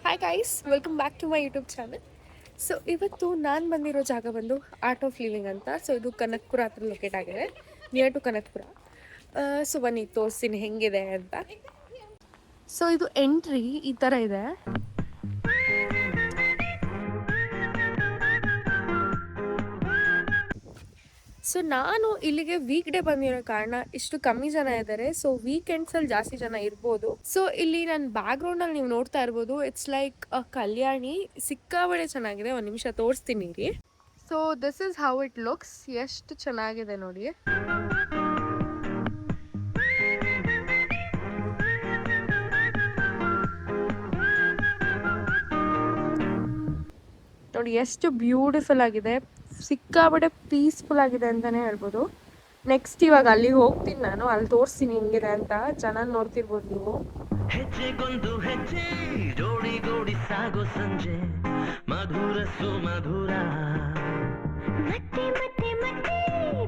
Hi guys, welcome back to my YouTube channel. So ಇವತ್ತು ನಾನು ಬಂದಿರೋ ಜಾಗ ಬಂದು ಆರ್ಟ್ ಆಫ್ ಲಿವಿಂಗ್ ಅಂತ. ಸೊ ಇದು ಕನಕಪುರ ಹತ್ರ ಲೊಕೇಟ್ ಆಗಿದೆ, ನಿಯರ್ ಟು ಕನಕಪುರ. ಸೊ ಬನ್ನಿ ತೋರಿಸ್ತೀನಿ ಹೆಂಗಿದೆ ಅಂತ. ಸೊ ಇದು ಎಂಟ್ರಿ ಈ ಥರ ಇದೆ. ಸೊ ನಾನು ಇಲ್ಲಿಗೆ ವೀಕ್ ಡೇ ಬಂದಿರೋ ಕಾರಣ ಇಷ್ಟು ಕಮ್ಮಿ ಜನ ಇದ್ದಾರೆ. ಸೊ ವೀಕೆಂಡ್ಸಲ್ಲಿ ಜಾಸ್ತಿ ಜನ ಇರ್ಬೋದು. ಸೊ ಇಲ್ಲಿ ನನ್ನ ಬ್ಯಾಕ್ಗ್ರೌಂಡಲ್ಲಿ ನೀವು ನೋಡ್ತಾ ಇರ್ಬೋದು, ಇಟ್ಸ್ ಲೈಕ್ ಕಲ್ಯಾಣಿ. ಸಿಕ್ಕಾಬಳೆ ಚೆನ್ನಾಗಿದೆ, ಒಂದು ನಿಮಿಷ ತೋರಿಸ್ತೀನಿ ರೀ. So this is how it looks. ಎಷ್ಟು ಚೆನ್ನಾಗಿದೆ ನೋಡಿ. ನೋಡಿ ಎಷ್ಟು ಬ್ಯೂಟಿಫುಲ್ ಆಗಿದೆ, ಸಿಕ್ಕಾಬಟ್ಟೆ ಪೀಸ್ಫುಲ್ ಆಗಿದೆ ಅಂತಲೇ ಹೇಳ್ಬೋದು. ನೆಕ್ಸ್ಟ್ ಇವಾಗ ಅಲ್ಲಿಗೆ ಹೋಗ್ತೀನಿ ನಾನು, ಅಲ್ಲಿ ತೋರಿಸ್ತೀನಿ ಹೆಂಗಿದೆ ಅಂತ. ಚೆನ್ನಾಗಿ ನೋಡ್ತಿರ್ಬೋದು ನೀವು. ಹೆಜ್ಜೆಗೊಂದು ಹೆಜ್ಜೆ ಜೋಡಿ ಜೋಡಿ ಸಾಗೋ ಸಂಜೆ ಮಧುರ ಸುಮಧುರ ಮತ್ತೆ ಮತ್ತೆ ಮತ್ತೆ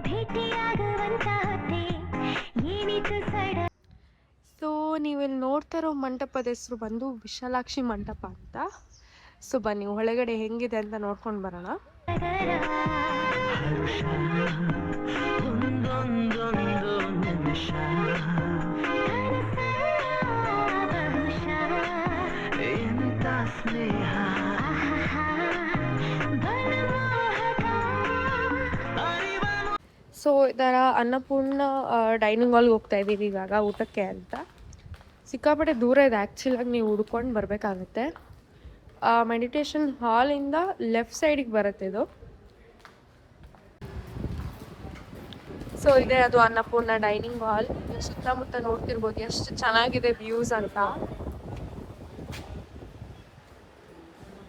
ಭೇಟಿಯಾಗುವಂತ ಹೊತ್ತೆ ಏನಿತು ಸಡ. ಸೊ ನೀವಿಲ್ಲಿ ನೋಡ್ತಾ ಇರೋ ಮಂಟಪದ ಹೆಸರು ಬಂದು ವಿಶಾಲಾಕ್ಷಿ ಮಂಟಪ ಅಂತ. ಸೊ ಬನ್ನಿ ಒಳಗಡೆ ಹೆಂಗಿದೆ ಅಂತ ನೋಡ್ಕೊಂಡು ಬರೋಣ. ಹರುಷ ಒಂದೊಂದೊಂದು ನಿಮಿಷ ಎಂತ ಸ್ನೇಹ. ಸೊ ಇದರ ಅನ್ನಪೂರ್ಣ ಡೈನಿಂಗ್ ಹಾಲ್ಗೆ ಹೋಗ್ತಾ ಇದ್ದೀವಿ ಇವಾಗ ಊಟಕ್ಕೆ ಅಂತ. ಸಿಕ್ಕಾಪಟ್ಟೆ ದೂರ ಇದೆ ಆ್ಯಕ್ಚುಲಾಗಿ, ನೀವು ಹುಡ್ಕೊಂಡು ಬರಬೇಕಾಗುತ್ತೆ. ಮೆಡಿಟೇಷನ್ ಹಾಲಿಂದ ಲೆಫ್ಟ್ ಸೈಡಿಗೆ ಬರುತ್ತೆ ಇದು. ಸೊ ಇದೆ ಅದು ಅನ್ನಪೂರ್ಣ ಡೈನಿಂಗ್ ಹಾಲ್. ಸುತ್ತಮುತ್ತ ನೋಡ್ತಿರ್ಬೋದು ಎಷ್ಟು ಚೆನ್ನಾಗಿದೆ ವ್ಯೂಸ್ ಅಂತ.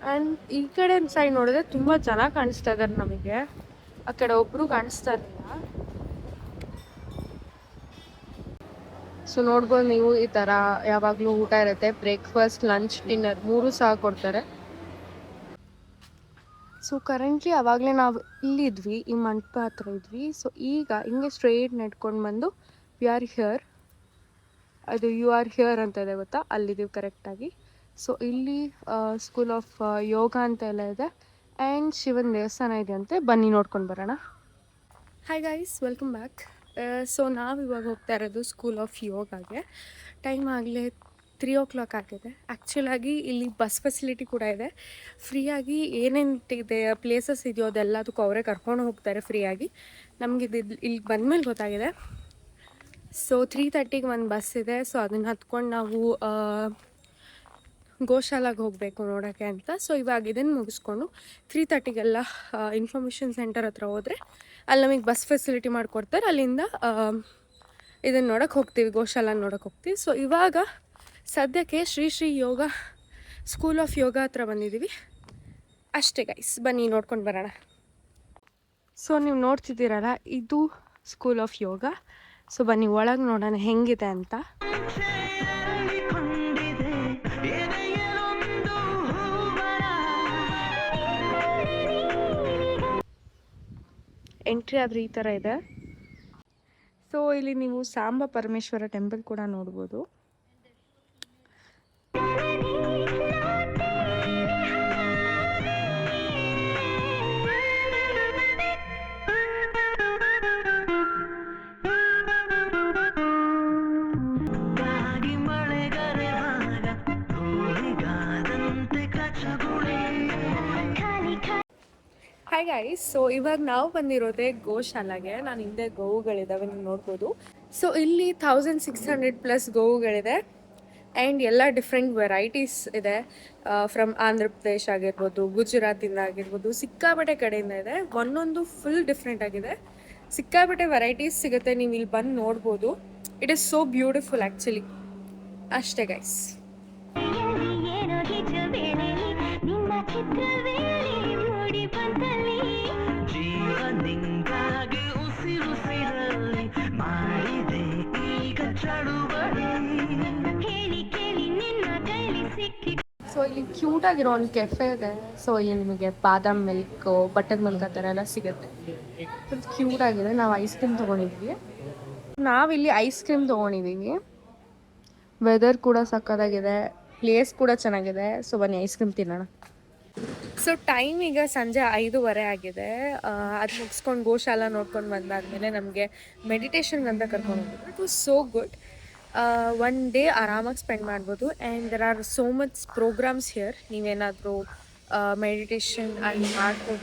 ಆ್ಯಂಡ್ ಈ ಕಡೆ ಸೈಡ್ ನೋಡಿದ್ರೆ ತುಂಬ ಜನ ಕಾಣಿಸ್ತಾ ಇದ್ದಾರೆ ನಮಗೆ. ಆ ಕಡೆ ಒಬ್ಬರು ಕಾಣಿಸ್ತಾ ಇರಲಿಲ್ಲ. ಸೊ ನೋಡ್ಬೋದು ನೀವು, ಈ ಥರ ಯಾವಾಗಲೂ ಊಟ ಇರುತ್ತೆ. ಬ್ರೇಕ್ಫಾಸ್ಟ್, ಲಂಚ್, ಡಿನ್ನರ್ 3 ಸಹ ಕೊಡ್ತಾರೆ. ಸೊ ಕರೆಂಟ್ಲಿ ಆವಾಗಲೇ ನಾವು ಇಲ್ಲಿದ್ವಿ, ಈ ಮಂಟಪ ಹತ್ರ ಇದ್ವಿ. ಸೊ ಈಗ ಹಿಂಗೆ ಸ್ಟ್ರೇಟ್ ನೆಡ್ಕೊಂಡು ಬಂದು ವಿ ಆರ್ ಹಿಯರ್. ಅದು ಯು ಆರ್ ಹಿಯರ್ ಅಂತ ಇದೆ ಗೊತ್ತಾ, ಅಲ್ಲಿದ್ದೀವಿ ಕರೆಕ್ಟಾಗಿ. ಸೊ ಇಲ್ಲಿ ಸ್ಕೂಲ್ ಆಫ್ ಯೋಗ ಅಂತ ಎಲ್ಲ ಇದೆ. ಆ್ಯಂಡ್ ಶಿವನ ದೇವಸ್ಥಾನ ಇದೆ ಅಂತೆ. ಬನ್ನಿ ನೋಡ್ಕೊಂಡು ಬರೋಣ. Hi guys, welcome back. So ನಾವು ಇವಾಗ ಹೋಗ್ತಾ ಇರೋದು ಸ್ಕೂಲ್ ಆಫ್ ಯೋಗಾಗೆ. ಟೈಮ್ ಆಗಲೇ 3 o'clock ಆಗಿದೆ. ಆ್ಯಕ್ಚುಲಾಗಿ ಇಲ್ಲಿ ಬಸ್ ಫೆಸಿಲಿಟಿ ಕೂಡ ಇದೆ. ಫ್ರೀಯಾಗಿ ಏನೇನು ಇದೆ ಪ್ಲೇಸಸ್ ಇದೆಯೋ ಅದೆಲ್ಲದಕ್ಕೂ ಅವರೇ ಕರ್ಕೊಂಡು ಹೋಗ್ತಾರೆ ಫ್ರೀಯಾಗಿ. ನಮಗೆ ಇಲ್ಲಿ ಬಂದಮೇಲೆ ಗೊತ್ತಾಗಿದೆ. ಸೊ 3:30ಗೆ ಒಂದು ಬಸ್ ಇದೆ. ಸೊ ಅದನ್ನು ಹತ್ಕೊಂಡು ನಾವು ಗೋಶಾಲಾಗೆ ಹೋಗಬೇಕು ನೋಡೋಕ್ಕೆ ಅಂತ. ಸೊ ಇವಾಗ ಇದನ್ನು ಮುಗಿಸ್ಕೊಂಡು 3:30ಗೆಲ್ಲ ಇನ್ಫಾರ್ಮೇಷನ್ ಸೆಂಟರ್ ಹತ್ರ ಹೋದರೆ ಅಲ್ಲಿ ನಮಗೆ ಬಸ್ ಫೆಸಿಲಿಟಿ ಮಾಡಿಕೊಡ್ತಾರೆ. ಅಲ್ಲಿಂದ ಇದನ್ನು ನೋಡೋಕ್ಕೆ ಹೋಗ್ತೀವಿ, ಗೋಶಾಲ ನೋಡೋಕ್ಕೆ ಹೋಗ್ತೀವಿ. ಸೊ ಇವಾಗ ಸದ್ಯಕ್ಕೆ ಶ್ರೀ ಶ್ರೀ ಯೋಗ ಸ್ಕೂಲ್ ಆಫ್ ಯೋಗ ಹತ್ರ ಬಂದಿದ್ದೀವಿ ಅಷ್ಟೇ ಗೈಸ್. ಬನ್ನಿ ನೋಡ್ಕೊಂಡು ಬರೋಣ. ಸೊ ನೀವು ನೋಡ್ತಿದ್ದೀರಲ್ಲ, ಇದು ಸ್ಕೂಲ್ ಆಫ್ ಯೋಗ. ಸೊ ಬನ್ನಿ ಒಳಗೆ ನೋಡೋಣ ಹೆಂಗಿದೆ ಅಂತ. ಎಂಟ್ರಿ ಆದರೆ ಈ ಥರ ಇದೆ. ಸೊ ಇಲ್ಲಿ ನೀವು ಸಾಂಬ ಪರಮೇಶ್ವರ ಟೆಂಪಲ್ ಕೂಡ ನೋಡ್ಬೋದು. ಹಾಯ್ ಗೈಸ್, ಸೊ ಇವಾಗ ನಾವು ಬಂದಿರೋದೇ ಗೋಶಾಲಾಗೆ. ನಾನು ಹಿಂದೆ ಗೋವುಗಳಿದ್ದಾವೆ, ನೀವು ನೋಡ್ಬೋದು. ಸೊ ಇಲ್ಲಿ 1600+ ಗೋವುಗಳಿದೆ. ಆ್ಯಂಡ್ ಎಲ್ಲ ಡಿಫ್ರೆಂಟ್ ವೆರೈಟೀಸ್ ಇದೆ. ಫ್ರಮ್ ಆಂಧ್ರ ಪ್ರದೇಶ್ ಆಗಿರ್ಬೋದು, ಗುಜರಾತಿಂದ ಆಗಿರ್ಬೋದು, ಸಿಕ್ಕಾಪಟ್ಟೆ ಕಡೆಯಿಂದ ಇದೆ. ಒಂದೊಂದು ಫುಲ್ ಡಿಫ್ರೆಂಟ್ ಆಗಿದೆ. ಸಿಕ್ಕಾಪಟ್ಟೆ ವೆರೈಟೀಸ್ ಸಿಗುತ್ತೆ, ನೀವು ಇಲ್ಲಿ ಬಂದು ನೋಡ್ಬೋದು. It is so beautiful actually. ಅಷ್ಟೇ ಗೈಸ್. ಸೊ ಇಲ್ಲಿ ಕ್ಯೂಟ್ ಆಗಿರೋ ಒಂದು ಕೆಫೆ ಇದೆ. ಸೊ ಇಲ್ಲಿ ನಿಮಗೆ ಬಾದಾಮ್ ಮಿಲ್ಕ್, ಬಟರ್ ಮಿಲ್ಕ್ ಆ ಥರ ಎಲ್ಲ ಸಿಗುತ್ತೆ. ಕ್ಯೂಟ್ ಆಗಿದೆ. ನಾವು ಐಸ್ ಕ್ರೀಮ್ ತೊಗೊಂಡಿದ್ವಿ. ನಾವಿಲ್ಲಿ ಐಸ್ ಕ್ರೀಮ್ ತೊಗೊಂಡಿದ್ದೀವಿ. ವೆದರ್ ಕೂಡ ಸಕ್ಕತ್ತಾಗಿದೆ. ಪ್ಲೇಸ್ ಕೂಡ ಚೆನ್ನಾಗಿದೆ. ಸೊ ಬನ್ನಿ ಐಸ್ ಕ್ರೀಮ್ ತಿನ್ನೋಣ. ಸೊ ಟೈಮ್ ಈಗ ಸಂಜೆ 5:30 ಆಗಿದೆ. ಅದು ಮುಗಿಸ್ಕೊಂಡು ಗೋಶಾಲ ನೋಡ್ಕೊಂಡು ಬಂದಾದಮೇಲೆ ನಮಗೆ ಮೆಡಿಟೇಷನ್ ಅಂತ ಕರ್ಕೊಂಡು ಹೋಗಿದ್ರು. It was so good. One day ಆರಾಮಾಗಿ ಸ್ಪೆಂಡ್ ಮಾಡ್ಬೋದು. And there are so much programs here. ನೀವೇನಾದರೂ ಮೆಡಿಟೇಷನ್ ಅಲ್ಲಿ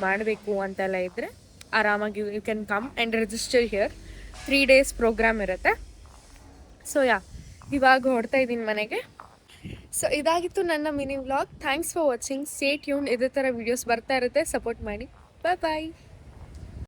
ಮಾಡಬೇಕು ಅಂತೆಲ್ಲ ಇದ್ದರೆ ಆರಾಮಾಗಿ you can come and register here. 3 days program ಇರುತ್ತೆ. ಸೊ ಇವಾಗ ಹೊರಡ್ತಾ ಇದ್ದೀನಿ ಮನೆಗೆ. ಸೊ ಇದಾಗಿತ್ತು ನನ್ನ mini vlog. Thanks for watching. Stay tune. ಇದೇ ಥರ ವೀಡಿಯೋಸ್ ಬರ್ತಾ ಇರುತ್ತೆ. ಸಪೋರ್ಟ್ ಮಾಡಿ. ಬಾಯ್ ಬಾಯ್.